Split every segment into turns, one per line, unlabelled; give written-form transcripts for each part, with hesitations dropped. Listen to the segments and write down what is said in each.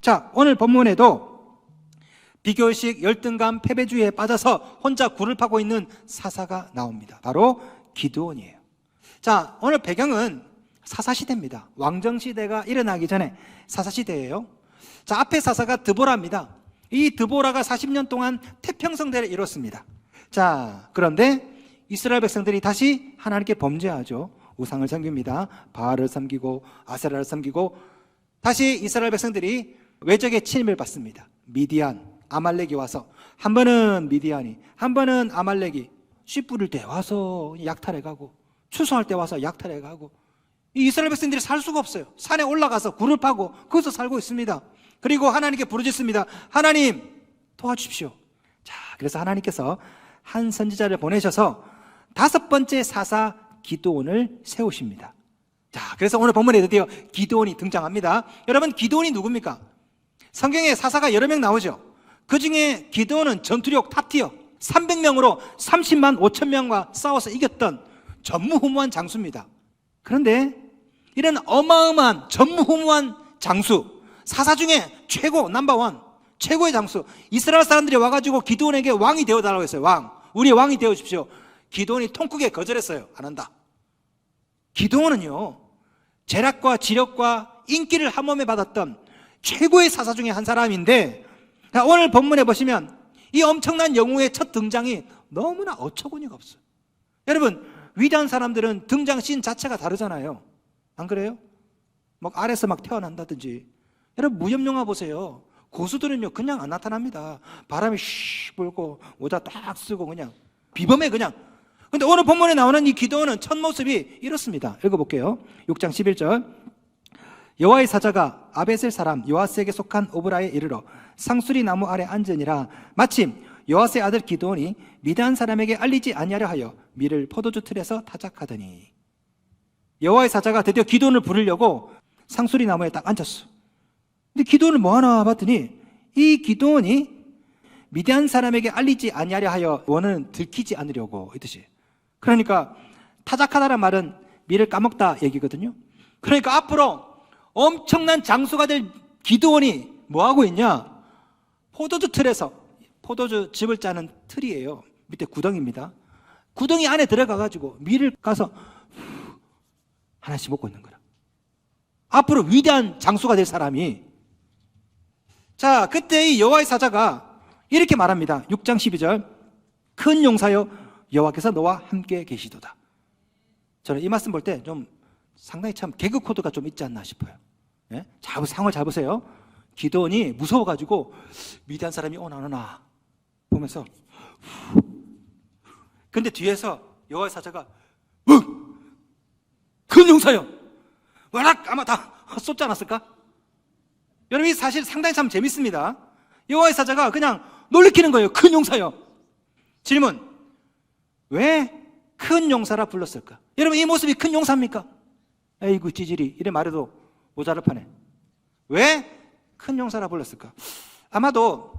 자, 오늘 본문에도 비교의식, 열등감, 패배주의에 빠져서 혼자 굴을 파고 있는 사사가 나옵니다. 바로 기드온이에요. 자, 오늘 배경은 사사시대입니다. 왕정시대가 일어나기 전에 사사시대예요. 자, 앞에 사사가 드보라입니다. 이 드보라가 40년 동안 태평성대를 이뤘습니다. 자, 그런데 이스라엘 백성들이 다시 하나님께 범죄하죠. 우상을 섬깁니다. 바알을 섬기고 아세라를 섬기고 다시 이스라엘 백성들이 외적의 침입을 받습니다. 미디안, 아말렉이 와서 한 번은 미디안이, 한 번은 아말렉이 씨 뿌릴 때 와서 약탈해 가고 추수할 때 와서 약탈해 가고 이 이스라엘 백성들이 살 수가 없어요. 산에 올라가서 굴을 파고 거기서 살고 있습니다. 그리고 하나님께 부르짖습니다. 하나님 도와주십시오. 자, 그래서 하나님께서 한 선지자를 보내셔서 5번째 사사 기드온을 세우십니다. 자, 그래서 오늘 본문에 드디어 기드온이 등장합니다. 여러분, 기드온이 누굽니까? 성경에 사사가 여러 명 나오죠. 그 중에 기드온은 전투력 탑티어 300명으로 30만 5천 명과 싸워서 이겼던 전무후무한 장수입니다. 그런데 이런 어마어마한 전무후무한 장수, 사사 중에 최고 넘버원, 최고의 장수, 이스라엘 사람들이 와가지고 기드온에게 왕이 되어달라고 했어요. 왕, 우리의 왕이 되어주십시오. 기드온이 통크게 거절했어요. 안 한다. 기드온은요, 재력과 지력과 인기를 한 몸에 받았던 최고의 사사 중에 한 사람인데, 오늘 본문에 보시면 이 엄청난 영웅의 첫 등장이 너무나 어처구니가 없어요. 여러분, 위대한 사람들은 등장 씬 자체가 다르잖아요. 안 그래요? 막 아래서 막 태어난다든지. 여러분, 무협영화 보세요. 고수들은요 그냥 안 나타납니다. 바람이 쉬 불고 모자 딱 쓰고 그냥 비범해 그냥. 근데 오늘 본문에 나오는 이 기드온은 첫 모습이 이렇습니다. 읽어볼게요. 6장 11절. 여호와의 사자가 아베셀 사람 요아스에게 속한 오브라에 이르러 상수리 나무 아래 앉으니라. 마침 요아스의 아들 기드온이 미디안 사람에게 알리지 아니하려 하여 밀을 포도주 틀에서 타작하더니. 여호와의 사자가 드디어 기드온을 부르려고 상수리 나무에 딱 앉았어. 근데 기드온을 뭐하나 봤더니 이 기드온이 미디안 사람에게 알리지 아니하려 하여 원은 들키지 않으려고 이 뜻이에요. 그러니까 타작하다란 말은 밀을 까먹다 얘기거든요. 그러니까 앞으로 엄청난 장수가 될 기드온이 뭐하고 있냐? 포도주 틀에서, 포도주 즙을 짜는 틀이에요. 밑에 구덩이입니다. 구덩이 안에 들어가가지고 밀을 까서 하나씩 먹고 있는 거라. 앞으로 위대한 장수가 될 사람이. 자, 그때 이 여호와의 사자가 이렇게 말합니다. 6장 12절. 큰 용사여 여호와께서 너와 함께 계시도다. 저는 이 말씀 볼 때 좀 상당히 참 개그 코드가 좀 있지 않나 싶어요. 예? 상황을 잘 보세요. 기드온이 무서워가지고 미디안 사람이 오나 안 오나 보면서 근데 뒤에서 여호와의 사자가 큰 용사여 와락 아마 다 쏟지 않았을까? 여러분, 이 사실 상당히 참 재밌습니다. 여호와의 사자가 그냥 놀리키는 거예요. 큰 용사여. 질문, 왜 큰 용사라 불렀을까? 여러분, 이 모습이 큰 용사입니까? 에이구 찌질이 이래 말해도 모자를 파네. 왜 큰 용사라 불렀을까? 아마도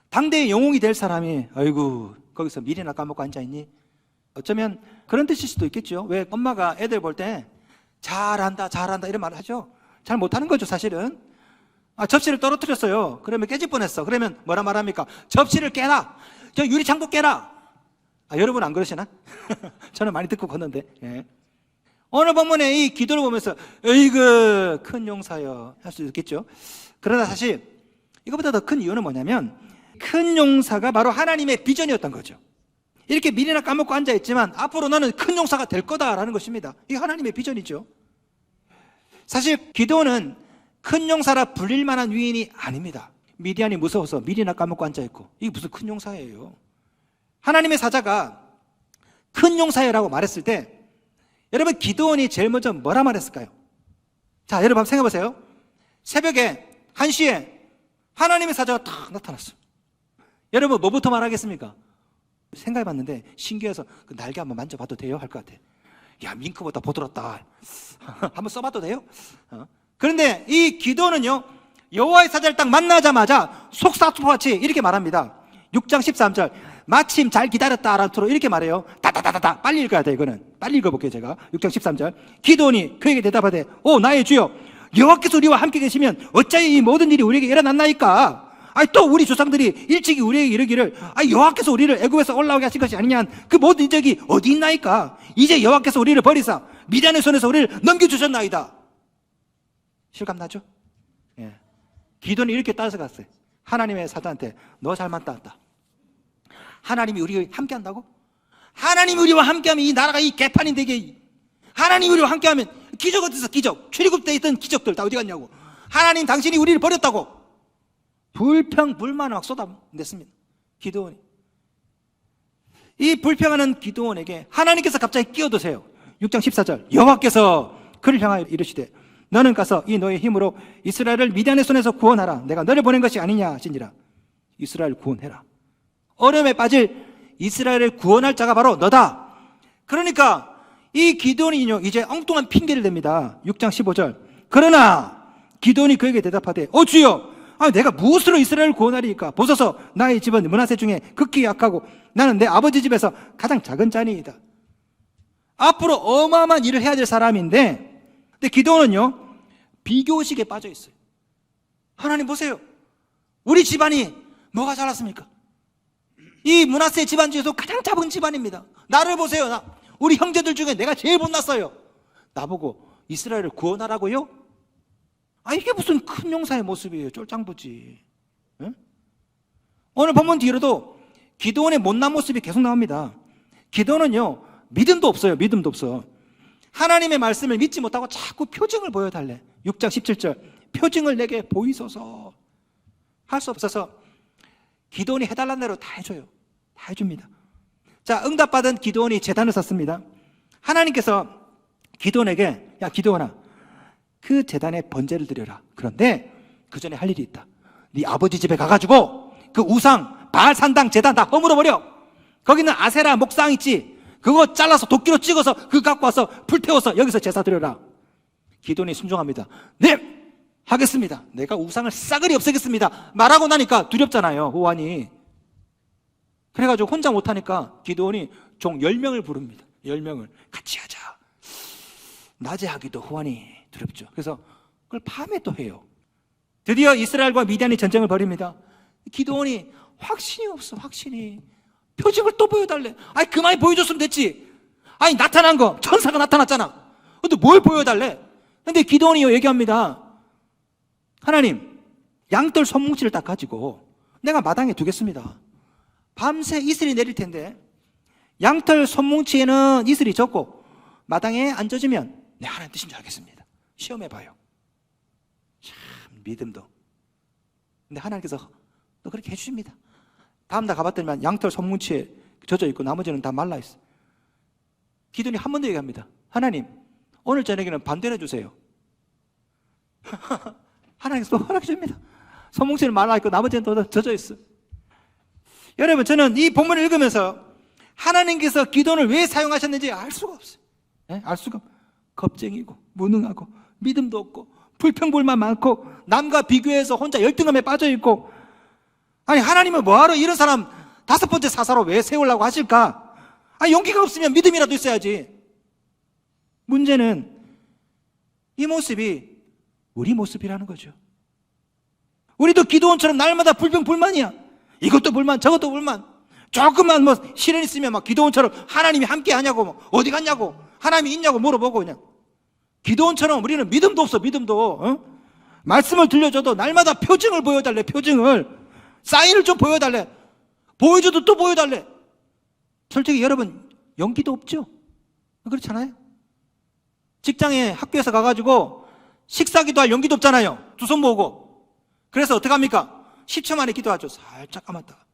당대의 영웅이 될 사람이 아이고 거기서 밀이나 까먹고 앉아있니? 어쩌면 그런 뜻일 수도 있겠죠. 왜 엄마가 애들 볼 때 잘한다 잘한다 이런 말을 하죠. 잘 못하는 거죠 사실은. 접시를 떨어뜨렸어요. 그러면 깨질 뻔했어. 그러면 뭐라 말합니까? 접시를 깨라. 저 유리창고 깨라. 여러분 안 그러시나? 저는 많이 듣고 걷는데. 예. 오늘 본문에 이 기도를 보면서 에이그 큰 용사여 할 수 있겠죠. 그러나 사실 이것보다 더 큰 이유는 뭐냐면 큰 용사가 바로 하나님의 비전이었던 거죠. 이렇게 밀이나 까먹고 앉아있지만 앞으로 나는 큰 용사가 될 거다라는 것입니다. 이게 하나님의 비전이죠. 사실 기도는 큰 용사라 불릴 만한 위인이 아닙니다. 미디안이 무서워서 밀이나 까먹고 앉아있고 이게 무슨 큰 용사예요. 하나님의 사자가 큰 용사여라고 말했을 때 여러분, 기드온이 제일 먼저 뭐라 말했을까요? 자, 여러분 한번 생각해보세요. 새벽에 1시에 하나님의 사자가 탁 나타났어요. 여러분 뭐부터 말하겠습니까? 생각해봤는데 신기해서 그 날개 한번 만져봐도 돼요? 할 것 같아. 야, 밍크보다 부드럽다. 한번 써봐도 돼요? 그런데 이 기드온은요 여호와의 사자를 딱 만나자마자 속사포같이 이렇게 말합니다. 6장 13절. 마침 잘 기다렸다라는 투로 이렇게 말해요. 다다다다다. 빨리 읽어야 돼. 이거는 빨리 읽어볼게요. 제가 6장 13절. 기드온이 그에게 대답하되 오 나의 주여 여호와께서 우리와 함께 계시면 어찌하여 이 모든 일이 우리에게 일어났나이까? 또 우리 조상들이 일찍이 우리에게 이르기를 여호와께서 우리를 애굽에서 올라오게 하신 것이 아니냐 그 모든 적이 어디 있나이까? 이제 여호와께서 우리를 버리사 미디안의 손에서 우리를 넘겨주셨나이다. 실감나죠? 예. 기도는 이렇게 따라서갔어요. 하나님의 사도한테 너 잘만 따왔다. 하나님이 우리와 함께한다고? 하나님이 우리와 함께하면 이 나라가 이 개판이 되게, 하나님이 우리와 함께하면 기적 어디서 기적, 출애굽때 있던 기적들 다 어디 갔냐고. 하나님 당신이 우리를 버렸다고 불평불만을 막 쏟아냈습니다. 기드온이. 이 불평하는 기드온에게 하나님께서 갑자기 끼어드세요. 6장 14절 여호와께서 그를 향하여 이르시되 너는 가서 이 너의 힘으로 이스라엘을 미디안의 손에서 구원하라. 내가 너를 보낸 것이 아니냐 하시니라. 이스라엘 구원해라. 어려움에 빠질 이스라엘을 구원할 자가 바로 너다. 그러니까 이 기드온이요 이제 엉뚱한 핑계를 댑니다. 6장 15절 그러나 기드온이 그에게 대답하되 주여 내가 무엇으로 이스라엘을 구원하리이까? 보소서 나의 집은 므낫세 중에 극히 약하고 나는 내 아버지 집에서 가장 작은 자니이다. 앞으로 어마어마한 일을 해야 될 사람인데 근데 기드온은요 비교의식에 빠져 있어요. 하나님 보세요. 우리 집안이 뭐가 잘났습니까? 이 므낫세 집안 중에서 가장 작은 집안입니다. 나를 보세요. 우리 형제들 중에 내가 제일 못났어요. 나보고 이스라엘을 구원하라고요? 이게 무슨 큰 용사의 모습이에요. 쫄짱부지. 응? 오늘 본문 뒤로도 기드온의 못난 모습이 계속 나옵니다. 기드온은요 믿음도 없어요. 믿음도 없어. 하나님의 말씀을 믿지 못하고 자꾸 표징을 보여달래. 6장 17절 표징을 내게 보이소서. 할 수 없어서 기드온이 해달라는 대로 다 해줘요. 다 해줍니다. 자, 응답받은 기드온이 제단을 샀습니다. 하나님께서 기드온에게 야 기드온아 그 제단에 번제를 드려라. 그런데 그 전에 할 일이 있다. 네 아버지 집에 가가지고 그 우상 바알산당 제단 다 허물어버려. 거기는 아세라 목상 있지. 그거 잘라서 도끼로 찍어서 그거 갖고 와서 불태워서 여기서 제사 드려라. 기드온이 순종합니다. 네 하겠습니다. 내가 우상을 싸그리 없애겠습니다. 말하고 나니까 두렵잖아요. 호환이. 그래가지고 혼자 못하니까 기드온이 종 10명을 부릅니다. 10명을 같이 하자. 낮에 하기도 호환이 두렵죠. 그래서 그걸 밤에 또 해요. 드디어 이스라엘과 미디안이 전쟁을 벌입니다. 기드온이 확신이 없어. 확신이. 표징을 또 보여달래. 그만이 보여줬으면 됐지. 나타난 거 천사가 나타났잖아. 근데 뭘 보여달래? 근데 기드온이 얘기합니다. 하나님 양털 손뭉치를 딱 가지고 내가 마당에 두겠습니다. 밤새 이슬이 내릴 텐데 양털 손뭉치에는 이슬이 젖고 마당에 안 젖으면 내 하나님 뜻인 줄 알겠습니다. 시험해봐요. 참 믿음도. 근데 하나님께서 또 그렇게 해주십니다. 다음 날 가봤더니 양털 손뭉치에 젖어 있고 나머지는 다 말라 있어. 기드온이 한 번 더 얘기합니다. 하나님 오늘 저녁에는 반대로 해주세요. 하나님께서 허락해 줍니다. 손뭉치는 말라 있고 나머지는 또 젖어 있어. 여러분 저는 이 본문을 읽으면서 하나님께서 기도를 왜 사용하셨는지 알 수가 없어요. 네? 알 수가 없어요. 겁쟁이고 무능하고 믿음도 없고 불평불만 많고 남과 비교해서 혼자 열등감에 빠져있고 하나님은 뭐하러 이런 사람 5번째 사사로 왜 세우려고 하실까? 용기가 없으면 믿음이라도 있어야지. 문제는 이 모습이 우리 모습이라는 거죠. 우리도 기드온처럼 날마다 불평불만이야. 이것도 불만 저것도 불만. 조금만 시련 있으면 막 기드온처럼 하나님이 함께 하냐고 어디 갔냐고 하나님이 있냐고 물어보고 그냥. 기드온처럼 우리는 믿음도 없어. 믿음도. 말씀을 들려줘도 날마다 표징을 보여달래. 표징을. 사인을 좀 보여달래. 보여줘도 또 보여달래. 솔직히 여러분 용기도 없죠? 그렇잖아요. 직장에 학교에서 가가지고 식사 기도할 용기도 없잖아요. 두 손 모으고. 그래서 어떡합니까? 10초 만에 기도하죠. 살짝 감았다가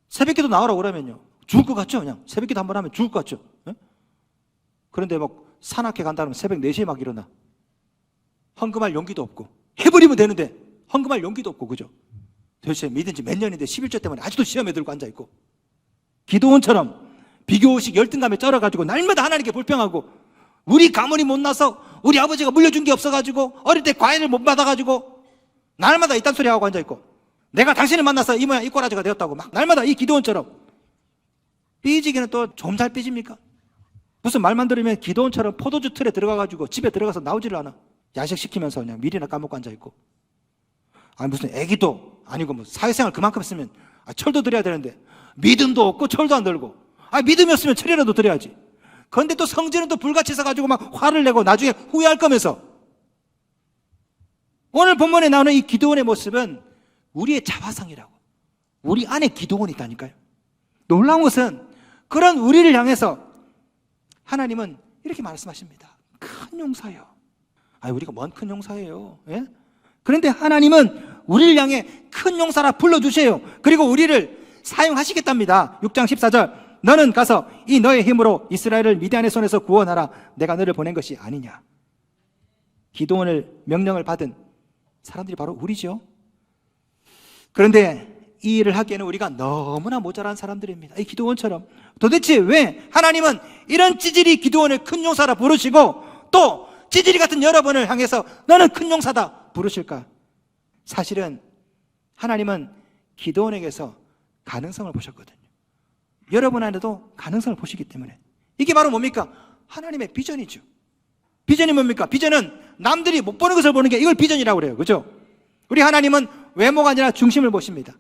새벽 기도 나오라고 그러면요 죽을 것 같죠? 그냥 새벽 기도 한번 하면 죽을 것 같죠? 네? 그런데 막 산악회 간다 그러면 새벽 4시에 막 일어나. 헌금할 용기도 없고 해버리면 되는데 헌금할 용기도 없고 그죠? 도대체 믿은 지 몇 년인데 11조 때문에 아직도 시험에 들고 앉아있고 기드온처럼 비교의식 열등감에 쩔어가지고 날마다 하나님께 불평하고 우리 가문이 못나서 우리 아버지가 물려준 게 없어가지고 어릴 때 과외를 못 받아가지고 날마다 이딴 소리 하고 앉아있고 내가 당신을 만나서 이 모양 이 꼬라지가 되었다고 막 날마다 이 기드온처럼. 삐지기는 또 좀 잘 삐집니까? 무슨 말만 들으면 기드온처럼 포도주 틀에 들어가가지고 집에 들어가서 나오지를 않아. 야식 시키면서 그냥 밀이나 까먹고 앉아있고, 무슨 애기도 아니고 뭐 사회생활 그만큼 했으면 철도 드려야 되는데 믿음도 없고 철도 안 들고, 믿음이 없으면 철이라도 드려야지. 그런데 또 성질은 또 불같이 있어가지고 막 화를 내고 나중에 후회할 거면서. 오늘 본문에 나오는 이 기드온의 모습은 우리의 자화상이라고. 우리 안에 기드온이 있다니까요. 놀라운 것은 그런 우리를 향해서 하나님은 이렇게 말씀하십니다. 큰 용사요. 우리가 뭔 큰 용사예요. 예? 그런데 하나님은 우리를 향해 큰 용사라 불러주세요. 그리고 우리를 사용하시겠답니다. 6장 14절. 너는 가서 이 너의 힘으로 이스라엘을 미디안의 손에서 구원하라. 내가 너를 보낸 것이 아니냐. 기드온을 명령을 받은 사람들이 바로 우리죠. 그런데 이 일을 하기에는 우리가 너무나 모자란 사람들입니다. 이 기드온처럼. 도대체 왜 하나님은 이런 찌질이 기드온을 큰 용사라 부르시고 또 찌질이 같은 여러분을 향해서 너는 큰 용사다 부르실까? 사실은 하나님은 기드온에게서 가능성을 보셨거든요. 여러분 안에도 가능성을 보시기 때문에. 이게 바로 뭡니까? 하나님의 비전이죠. 비전이 뭡니까? 비전은 남들이 못 보는 것을 보는 게 이걸 비전이라고 그래요. 그죠? 우리 하나님은 외모가 아니라 중심을 보십니다.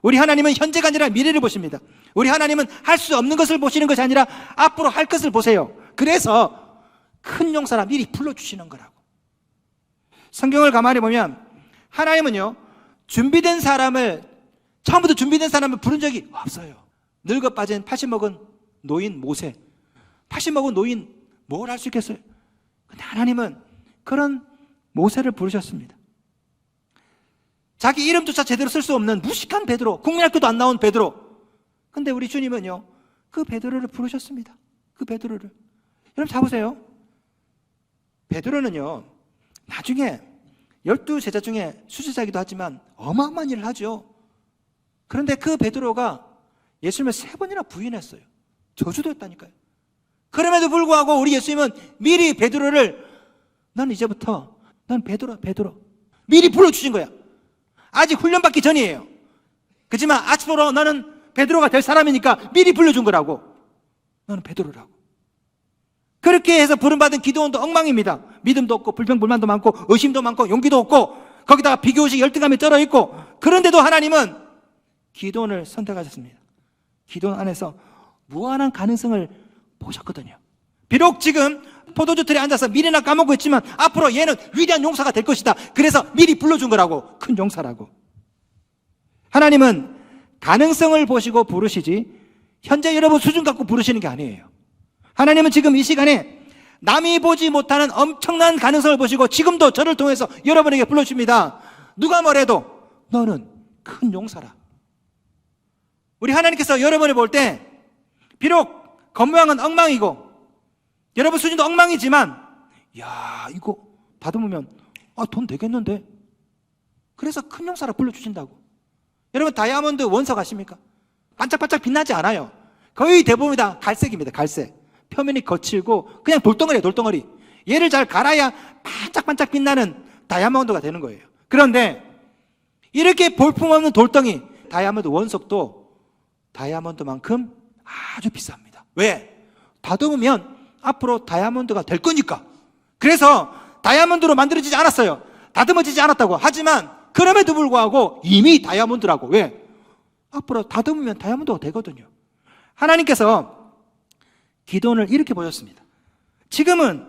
우리 하나님은 현재가 아니라 미래를 보십니다. 우리 하나님은 할 수 없는 것을 보시는 것이 아니라 앞으로 할 것을 보세요. 그래서 큰 용사라 미리 불러주시는 거라고. 성경을 가만히 보면 하나님은요, 처음부터 준비된 사람을 부른 적이 없어요. 늙어 빠진 80 먹은 노인 모세, 80 먹은 노인 뭘 할 수 있겠어요? 근데 하나님은 그런 모세를 부르셨습니다. 자기 이름조차 제대로 쓸 수 없는 무식한 베드로, 국민학교도 안 나온 베드로. 근데 우리 주님은요, 그 베드로를 부르셨습니다. 그 베드로를. 여러분 잘 보세요. 베드로는요, 나중에 12제자 중에 수제자이기도 하지만 어마어마한 일을 하죠. 그런데 그 베드로가 예수님을 3번이나 부인했어요. 저주도 했다니까요. 그럼에도 불구하고 우리 예수님은 미리 베드로를 넌 이제부터 넌 베드로 미리 불러주신 거야. 아직 훈련받기 전이에요. 그렇지만 앞으로 너는 베드로가 될 사람이니까 미리 불러준 거라고. 너는 베드로라고. 그렇게 해서 부름받은 기드온도 엉망입니다. 믿음도 없고 불평불만도 많고 의심도 많고 용기도 없고 거기다가 비교의식 열등감이 쩔어있고, 그런데도 하나님은 기드온을 선택하셨습니다. 기드온 안에서 무한한 가능성을 보셨거든요. 비록 지금 포도주 틀에 앉아서 미래나 까먹고 있지만 앞으로 얘는 위대한 용사가 될 것이다. 그래서 미리 불러준 거라고. 큰 용사라고. 하나님은 가능성을 보시고 부르시지 현재 여러분 수준 갖고 부르시는 게 아니에요. 하나님은 지금 이 시간에 남이 보지 못하는 엄청난 가능성을 보시고 지금도 저를 통해서 여러분에게 불러주십니다. 누가 뭐래도 너는 큰 용사라. 우리 하나님께서 여러분을 볼 때 비록 겉모양은 엉망이고 여러분 수준도 엉망이지만, 야, 이거 받으면 돈 되겠는데? 그래서 큰 용사라 불러주신다고. 여러분 다이아몬드 원석 아십니까? 반짝반짝 빛나지 않아요. 거의 대부분 다 갈색입니다. 갈색. 표면이 거칠고 그냥 돌덩어리예요. 돌덩어리. 얘를 잘 갈아야 반짝반짝 빛나는 다이아몬드가 되는 거예요. 그런데 이렇게 볼품없는 돌덩이 다이아몬드 원석도 다이아몬드만큼 아주 비쌉니다. 왜? 다듬으면 앞으로 다이아몬드가 될 거니까. 그래서 다이아몬드로 만들어지지 않았어요. 다듬어지지 않았다고. 하지만 그럼에도 불구하고 이미 다이아몬드라고. 왜? 앞으로 다듬으면 다이아몬드가 되거든요. 하나님께서 기드온을 이렇게 보셨습니다. 지금은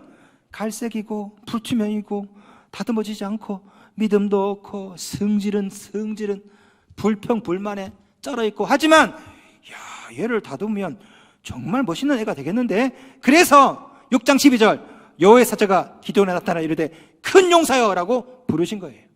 갈색이고 풀투명이고 다듬어지지 않고 믿음도 없고 성질은 불평불만에 쩔어있고, 하지만 야, 얘를 다듬으면 정말 멋있는 애가 되겠는데. 그래서 6장 12절 여호와의 사자가 기드온에 나타나 이르되 큰 용사여 라고 부르신 거예요.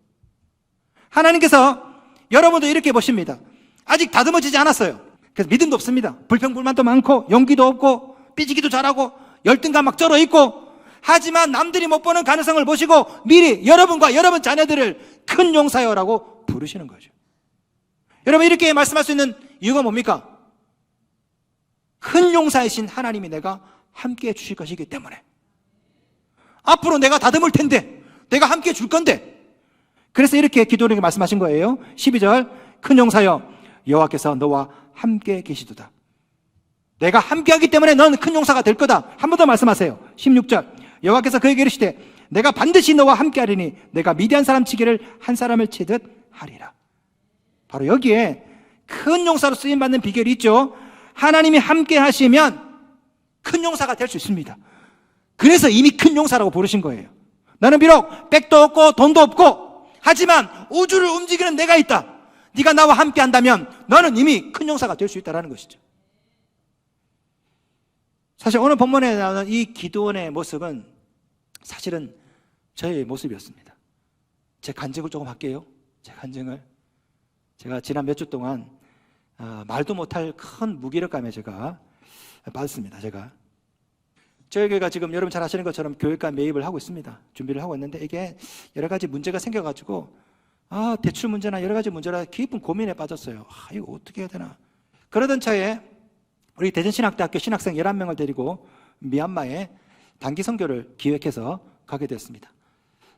하나님께서 여러분도 이렇게 보십니다. 아직 다듬어지지 않았어요. 그래서 믿음도 없습니다. 불평불만도 많고 용기도 없고 삐지기도 잘하고 열등감 막 쩔어있고, 하지만 남들이 못 보는 가능성을 보시고 미리 여러분과 여러분 자녀들을 큰 용사여 라고 부르시는 거죠. 여러분 이렇게 말씀할 수 있는 이유가 뭡니까? 큰 용사이신 하나님이 내가 함께해 주실 것이기 때문에. 앞으로 내가 다듬을 텐데, 내가 함께해 줄 건데. 그래서 이렇게 기도원에게 말씀하신 거예요. 12절 큰 용사여 여호와께서 너와 함께 계시도다. 내가 함께하기 때문에 너는 큰 용사가 될 거다. 한 번 더 말씀하세요. 16절 여호와께서 그에게 이르시되 내가 반드시 너와 함께하리니 내가 미디안 사람 치기를 한 사람을 치듯 하리라. 바로 여기에 큰 용사로 쓰임받는 비결이 있죠. 하나님이 함께 하시면 큰 용사가 될 수 있습니다. 그래서 이미 큰 용사라고 부르신 거예요. 나는 비록 백도 없고 돈도 없고 하지만 우주를 움직이는 내가 있다. 네가 나와 함께 한다면 너는 이미 큰 용사가 될 수 있다는 것이죠. 사실 오늘 본문에 나오는 이 기드온의 모습은 사실은 저의 모습이었습니다. 제 간증을 조금 할게요. 제 간증을. 제가 지난 몇 주 동안 말도 못할 큰 무기력감에 제가 빠졌습니다. 저희 교회가 지금 여러분 잘 아시는 것처럼 교회가 매입을 하고 있습니다. 준비를 하고 있는데 이게 여러 가지 문제가 생겨가지고 대출 문제나 여러 가지 문제라 깊은 고민에 빠졌어요. 이거 어떻게 해야 되나. 그러던 차에 우리 대전신학대학교 신학생 11명을 데리고 미얀마에 단기 선교를 기획해서 가게 됐습니다.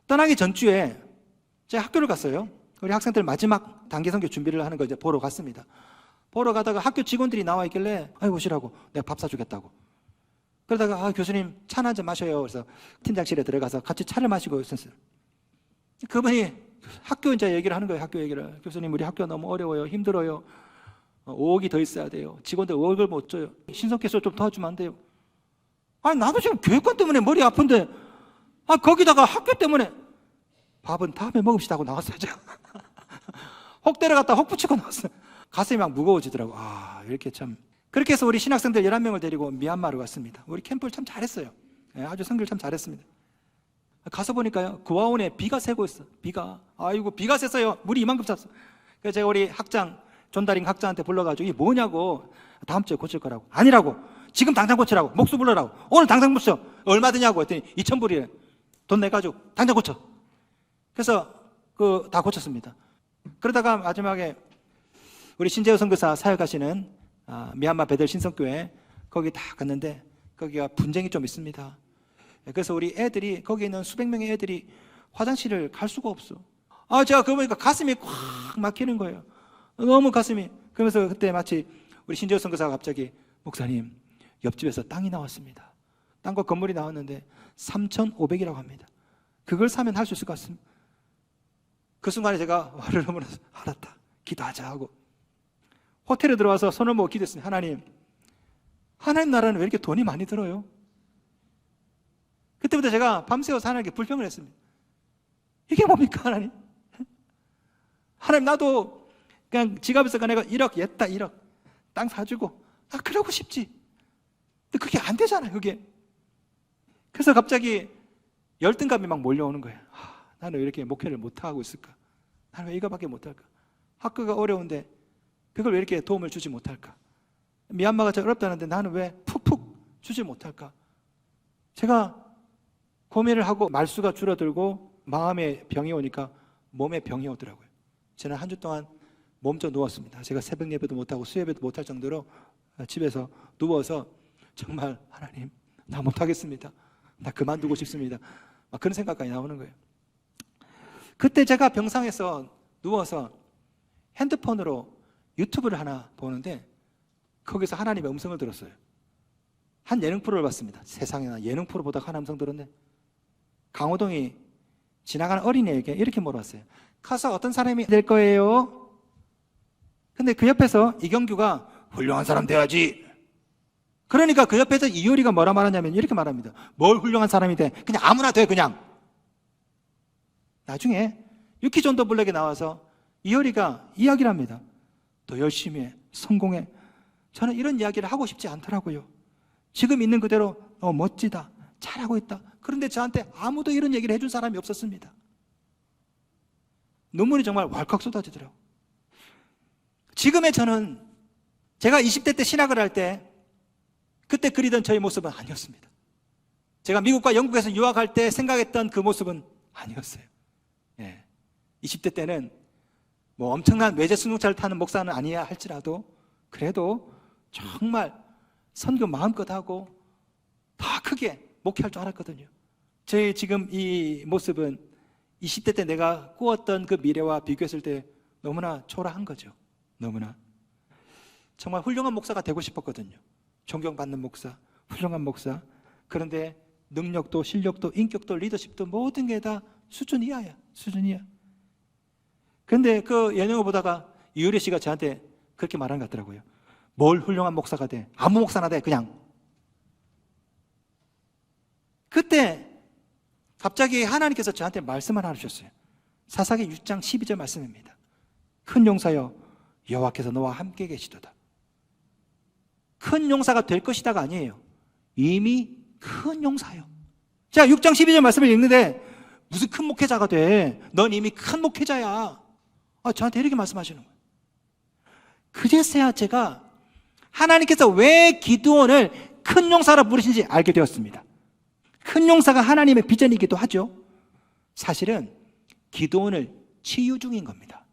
떠나기 전주에 제가 학교를 갔어요. 우리 학생들 마지막 단기 선교 준비를 하는 걸 이제 보러 갔습니다. 보러 가다가 학교 직원들이 나와 있길래 오시라고 내가 밥 사주겠다고. 그러다가 교수님 차나 한잔 마셔요. 그래서 팀장실에 들어가서 같이 차를 마시고 있었어요. 그분이 학교 이제 얘기를 하는 거예요. 학교 얘기를. 교수님 우리 학교 너무 어려워요. 힘들어요. 5억이 더 있어야 돼요. 직원들 5억을 못 줘요. 신성께서 좀 도와주면 안 돼요. 나도 지금 교육권 때문에 머리 아픈데 거기다가 학교 때문에 밥은 다음에 먹읍시다 하고 나왔어요. 제가. 혹 데려갔다 혹 붙이고 나왔어요. 가슴이 막 무거워지더라고. 이렇게 참. 그렇게 해서 우리 신학생들 11명을 데리고 미얀마로 갔습니다. 우리 캠프를 참 잘했어요. 아주 선교를 참 잘했습니다. 가서 보니까요, 고아원에 비가 새고 있어. 비가 샜어요. 물이 이만큼 찼어. 그래서 제가 우리 학장, 존다링 학장한테 불러가지고 이게 뭐냐고. 다음 주에 고칠 거라고. 아니라고. 지금 당장 고치라고. 목수 불러라고. 오늘 당장 고쳐. 얼마 드냐고 했더니 2,000불이래. 돈 내가지고 당장 고쳐. 그래서 다 고쳤습니다. 그러다가 마지막에 우리 신재호 선교사 사역하시는 미얀마 베델 신성교회 거기 다 갔는데 거기가 분쟁이 좀 있습니다. 그래서 우리 애들이 거기 있는 수백 명의 애들이 화장실을 갈 수가 없어. 제가 그거 보니까 가슴이 꽉 막히는 거예요. 너무 가슴이. 그러면서 그때 마치 우리 신재호 선교사가 갑자기 목사님 옆집에서 땅이 나왔습니다. 땅과 건물이 나왔는데 3,500이라고 합니다. 그걸 사면 할 수 있을 것 같습니다. 그 순간에 제가 화를 넘어서 알았다. 기도하자 하고 호텔에 들어와서 손을 모아 기도했습니다. 하나님 나라는 왜 이렇게 돈이 많이 들어요? 그때부터 제가 밤새워서 하나님께 불평을 했습니다. 이게 뭡니까 하나님? 하나님 나도 그냥 지갑에서 내가 1억 옛다 1억 땅 사주고 그러고 싶지. 근데 그게 안 되잖아요. 그게. 그래서 갑자기 열등감이 막 몰려오는 거예요. 나는 왜 이렇게 목회를 못하고 있을까? 나는 왜 이거밖에 못할까? 학교가 어려운데 그걸 왜 이렇게 도움을 주지 못할까? 미얀마가 참 어렵다는데 나는 왜 푹푹 주지 못할까? 제가 고민을 하고 말수가 줄어들고 마음에 병이 오니까 몸에 병이 오더라고요. 저는 한 주 동안 몸져 누웠습니다. 제가 새벽 예배도 못하고 수예배도 못할 정도로 집에서 누워서 정말 하나님 나 못하겠습니다. 나 그만두고 싶습니다. 그런 생각까지 나오는 거예요. 그때 제가 병상에서 누워서 핸드폰으로 유튜브를 하나 보는데 거기서 하나님의 음성을 들었어요. 한 예능 프로를 봤습니다. 세상에나 예능 프로 보다가 하나님 음성 들었는데 강호동이 지나가는 어린이에게 이렇게 물어봤어요. 커서 어떤 사람이 될 거예요? 근데 그 옆에서 이경규가 훌륭한 사람 돼야지. 그러니까 그 옆에서 이효리가 뭐라 말하냐면 이렇게 말합니다. 뭘 훌륭한 사람이 돼? 그냥 아무나 돼 그냥. 나중에 유키존더 블랙에 나와서 이효리가 이야기를 합니다. 더 열심히 해. 성공해. 저는 이런 이야기를 하고 싶지 않더라고요. 지금 있는 그대로 멋지다. 잘하고 있다. 그런데 저한테 아무도 이런 얘기를 해준 사람이 없었습니다. 눈물이 정말 왈칵 쏟아지더라고요. 지금의 저는 제가 20대 때 신학을 할 때 그때 그리던 저의 모습은 아니었습니다. 제가 미국과 영국에서 유학할 때 생각했던 그 모습은 아니었어요. 20대 때는 뭐 엄청난 외제 승용차를 타는 목사는 아니야 할지라도 그래도 정말 선교 마음껏 하고 다 크게 목회할 줄 알았거든요. 저의 지금 이 모습은 20대 때 내가 꾸었던 그 미래와 비교했을 때 너무나 초라한 거죠. 너무나. 정말 훌륭한 목사가 되고 싶었거든요. 존경받는 목사, 훌륭한 목사. 그런데 능력도 실력도 인격도 리더십도 모든 게 다 수준 이하야. 수준 이하. 근데 그 예능을 보다가 이효리 씨가 저한테 그렇게 말한 것 같더라고요. 뭘 훌륭한 목사가 돼. 아무 목사나 돼 그냥. 그때 갑자기 하나님께서 저한테 말씀을 하나 주셨어요. 사사기 6장 12절 말씀입니다. 큰 용사여 여호와께서 너와 함께 계시도다. 큰 용사가 될 것이다가 아니에요. 이미 큰 용사요. 자, 6장 12절 말씀을 읽는데 무슨 큰 목회자가 돼? 넌 이미 큰 목회자야. 저한테 이렇게 말씀하시는 거예요. 그제서야 제가 하나님께서 왜 기드온을 큰 용사라 부르신지 알게 되었습니다. 큰 용사가 하나님의 비전이기도 하죠. 사실은 기드온을 치유 중인 겁니다.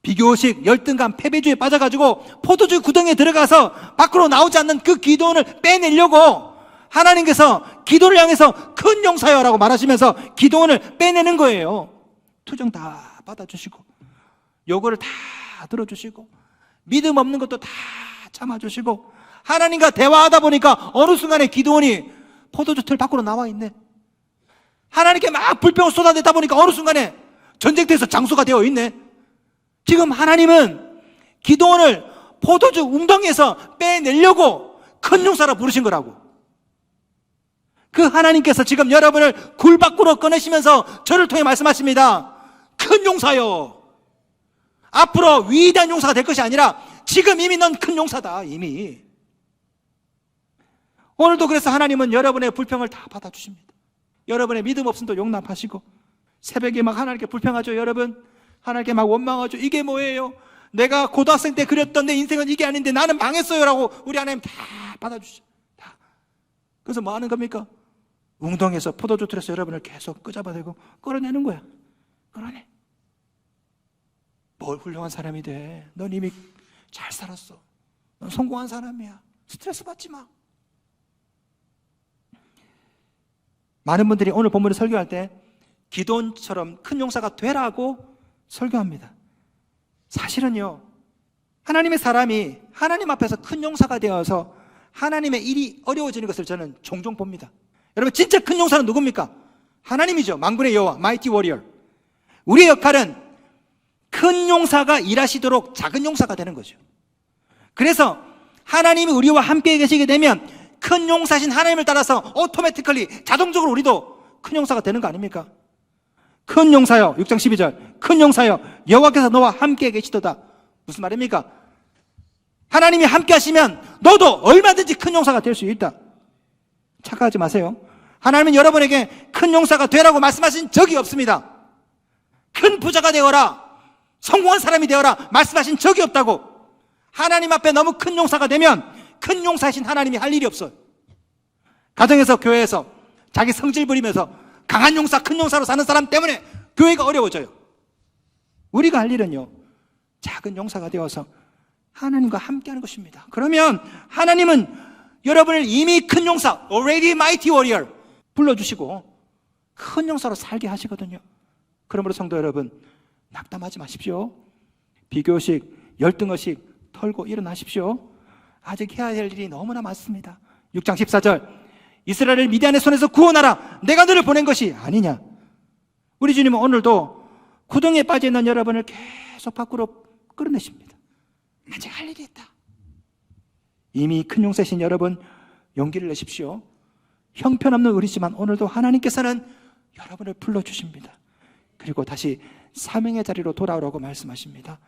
비교식, 열등감, 패배주의에 빠져가지고 포도주 구덩이에 들어가서 밖으로 나오지 않는 그 기드온을 빼내려고 하나님께서 기도를 향해서 큰 용사여라고 말하시면서 기드온을 빼내는 거예요. 투정 다 받아주시고 요구를 다 들어주시고 믿음 없는 것도 다 참아주시고 하나님과 대화하다 보니까 어느 순간에 기드온이 포도주 틀 밖으로 나와 있네. 하나님께 막 불평을 쏟아내다 보니까 어느 순간에 전쟁터에서 장수가 되어 있네. 지금 하나님은 기드온을 포도주 웅덩이에서 빼내려고 큰 용사라 부르신 거라고. 그 하나님께서 지금 여러분을 굴 밖으로 꺼내시면서 저를 통해 말씀하십니다. 큰 용사요. 앞으로 위대한 용사가 될 것이 아니라 지금 이미 넌 큰 용사다. 이미. 오늘도 그래서 하나님은 여러분의 불평을 다 받아주십니다. 여러분의 믿음 없음도 용납하시고 새벽에 막 하나님께 불평하죠. 여러분 하나님께 막 원망하죠. 이게 뭐예요? 내가 고등학생 때 그렸던 내 인생은 이게 아닌데 나는 망했어요 라고 우리 하나님 다 받아주시죠. 다. 그래서 뭐 하는 겁니까? 웅덩이에서 포도주 틀에서 여러분을 계속 끄잡아대고 끌어내는 거야. 끌어내. 뭘 훌륭한 사람이 돼. 넌 이미 잘 살았어. 넌 성공한 사람이야. 스트레스 받지 마. 많은 분들이 오늘 본문을 설교할 때 기드온처럼 큰 용사가 되라고 설교합니다. 사실은요, 하나님의 사람이 하나님 앞에서 큰 용사가 되어서 하나님의 일이 어려워지는 것을 저는 종종 봅니다. 여러분 진짜 큰 용사는 누굽니까? 하나님이죠. 만군의 여호와, 마이티 워리어. 우리의 역할은 큰 용사가 일하시도록 작은 용사가 되는 거죠. 그래서 하나님이 우리와 함께 계시게 되면 큰 용사신 하나님을 따라서 오토매티컬리 자동적으로 우리도 큰 용사가 되는 거 아닙니까? 큰 용사여, 6장 12절 큰 용사여 여호와께서 너와 함께 계시도다. 무슨 말입니까? 하나님이 함께 하시면 너도 얼마든지 큰 용사가 될 수 있다. 착각하지 마세요. 하나님은 여러분에게 큰 용사가 되라고 말씀하신 적이 없습니다. 큰 부자가 되어라, 성공한 사람이 되어라 말씀하신 적이 없다고. 하나님 앞에 너무 큰 용사가 되면 큰 용사이신 하나님이 할 일이 없어요. 가정에서 교회에서 자기 성질 부리면서 강한 용사, 큰 용사로 사는 사람 때문에 교회가 어려워져요. 우리가 할 일은요, 작은 용사가 되어서 하나님과 함께하는 것입니다. 그러면 하나님은 여러분을 이미 큰 용사, already mighty warrior 불러주시고 큰 용사로 살게 하시거든요. 그러므로 성도 여러분, 낙담하지 마십시오. 비교식, 열등의식 털고 일어나십시오. 아직 해야 할 일이 너무나 많습니다. 6장 14절 이스라엘을 미디안의 손에서 구원하라. 내가 너를 보낸 것이 아니냐. 우리 주님은 오늘도 구덩이에 빠져있는 여러분을 계속 밖으로 끌어내십니다. 아직 할 일이 있다. 이미 큰 용사이신 여러분, 용기를 내십시오. 형편없는 우리지만 오늘도 하나님께서는 여러분을 불러주십니다. 그리고 다시 사명의 자리로 돌아오라고 말씀하십니다.